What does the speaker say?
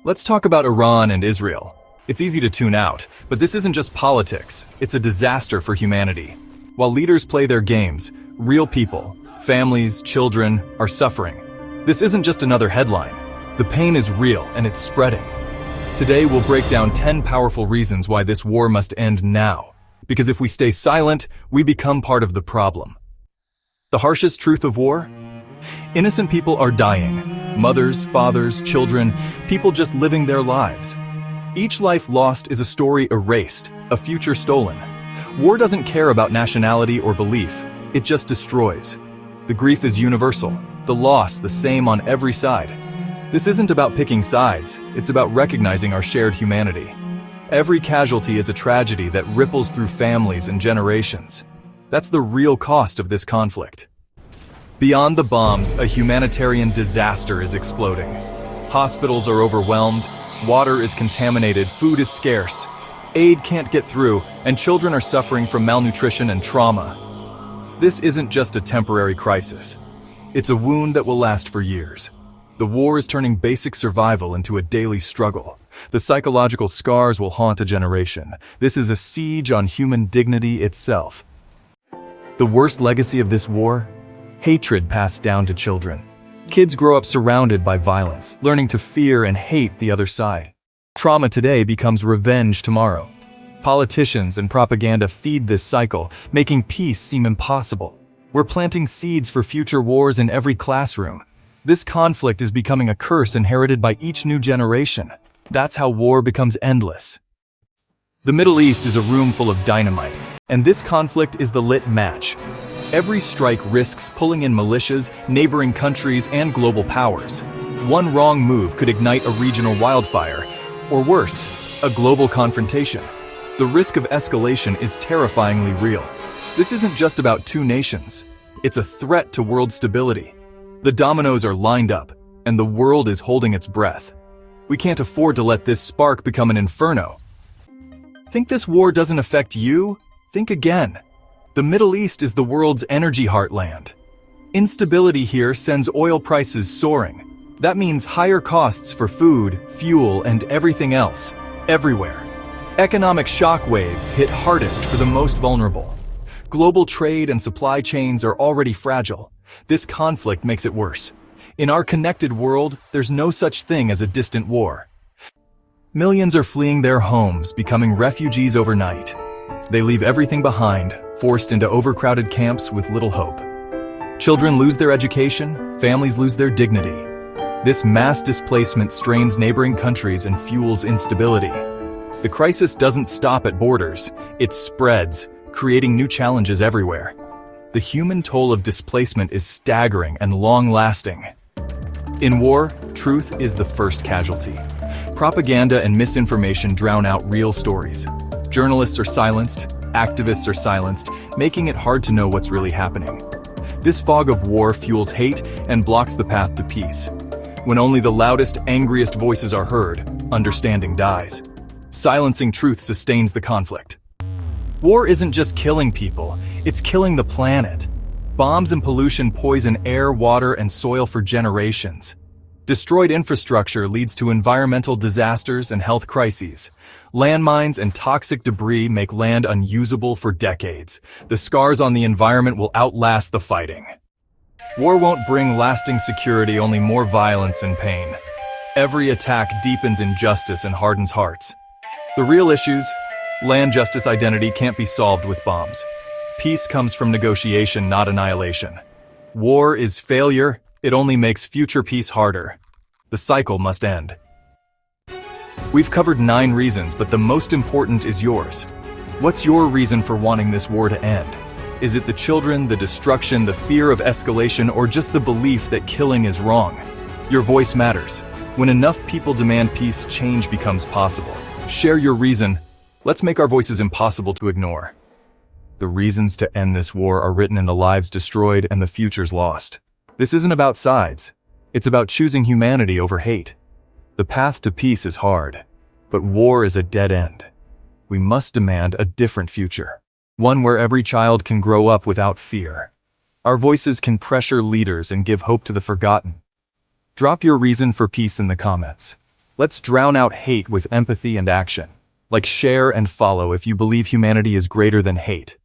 Let's talk about Iran and Israel. It's easy to tune out, but this isn't just politics, it's a disaster for humanity. While leaders play their games, real people, families, children, are suffering. This isn't just another headline. The pain is real and it's spreading. Today we'll break down 10 powerful reasons why this war must end now. Because if we stay silent, we become part of the problem. The harshest truth of war? Innocent people are dying. Mothers, fathers, children, people just living their lives. Each life lost is a story erased, a future stolen. War doesn't care about nationality or belief, it just destroys. The grief is universal, the loss the same on every side. This isn't about picking sides, it's about recognizing our shared humanity. Every casualty is a tragedy that ripples through families and generations. That's the real cost of this conflict. Beyond the bombs, a humanitarian disaster is exploding. Hospitals are overwhelmed, water is contaminated, food is scarce, aid can't get through, and children are suffering from malnutrition and trauma. This isn't just a temporary crisis. It's a wound that will last for years. The war is turning basic survival into a daily struggle. The psychological scars will haunt a generation. This is a siege on human dignity itself. The worst legacy of this war? Hatred passed down to children. Kids grow up surrounded by violence, learning to fear and hate the other side. Trauma today becomes revenge tomorrow. Politicians and propaganda feed this cycle, making peace seem impossible. We're planting seeds for future wars in every classroom. This conflict is becoming a curse inherited by each new generation. That's how war becomes endless. The Middle East is a room full of dynamite, and this conflict is the lit match. Every strike risks pulling in militias, neighboring countries, and global powers. One wrong move could ignite a regional wildfire, or worse, a global confrontation. The risk of escalation is terrifyingly real. This isn't just about two nations. It's a threat to world stability. The dominoes are lined up, and the world is holding its breath. We can't afford to let this spark become an inferno. Think this war doesn't affect you? Think again. The Middle East is the world's energy heartland. Instability here sends oil prices soaring. That means higher costs for food, fuel, and everything else, everywhere. Economic shockwaves hit hardest for the most vulnerable. Global trade and supply chains are already fragile. This conflict makes it worse. In our connected world, there's no such thing as a distant war. Millions are fleeing their homes, becoming refugees overnight. They leave everything behind, forced into overcrowded camps with little hope. Children lose their education, families lose their dignity. This mass displacement strains neighboring countries and fuels instability. The crisis doesn't stop at borders, it spreads, creating new challenges everywhere. The human toll of displacement is staggering and long-lasting. In war, truth is the first casualty. Propaganda and misinformation drown out real stories. Journalists are silenced, activists are silenced, making it hard to know what's really happening. This fog of war fuels hate and blocks the path to peace. When only the loudest, angriest voices are heard, understanding dies. Silencing truth sustains the conflict. War isn't just killing people, it's killing the planet. Bombs and pollution poison air, water, and soil for generations. Destroyed infrastructure leads to environmental disasters and health crises. Landmines and toxic debris make land unusable for decades. The scars on the environment will outlast the fighting. War won't bring lasting security, only more violence and pain. Every attack deepens injustice and hardens hearts. The real issues? Land justice identity can't be solved with bombs. Peace comes from negotiation, not annihilation. War is failure. It only makes future peace harder. The cycle must end. We've covered 9 reasons, but the most important is yours. What's your reason for wanting this war to end? Is it the children, the destruction, the fear of escalation, or just the belief that killing is wrong? Your voice matters. When enough people demand peace, change becomes possible. Share your reason. Let's make our voices impossible to ignore. The reasons to end this war are written in the lives destroyed and the futures lost. This isn't about sides. It's about choosing humanity over hate. The path to peace is hard, but war is a dead end. We must demand a different future, one where every child can grow up without fear. Our voices can pressure leaders and give hope to the forgotten. Drop your reason for peace in the comments. Let's drown out hate with empathy and action. Like, share and follow if you believe humanity is greater than hate.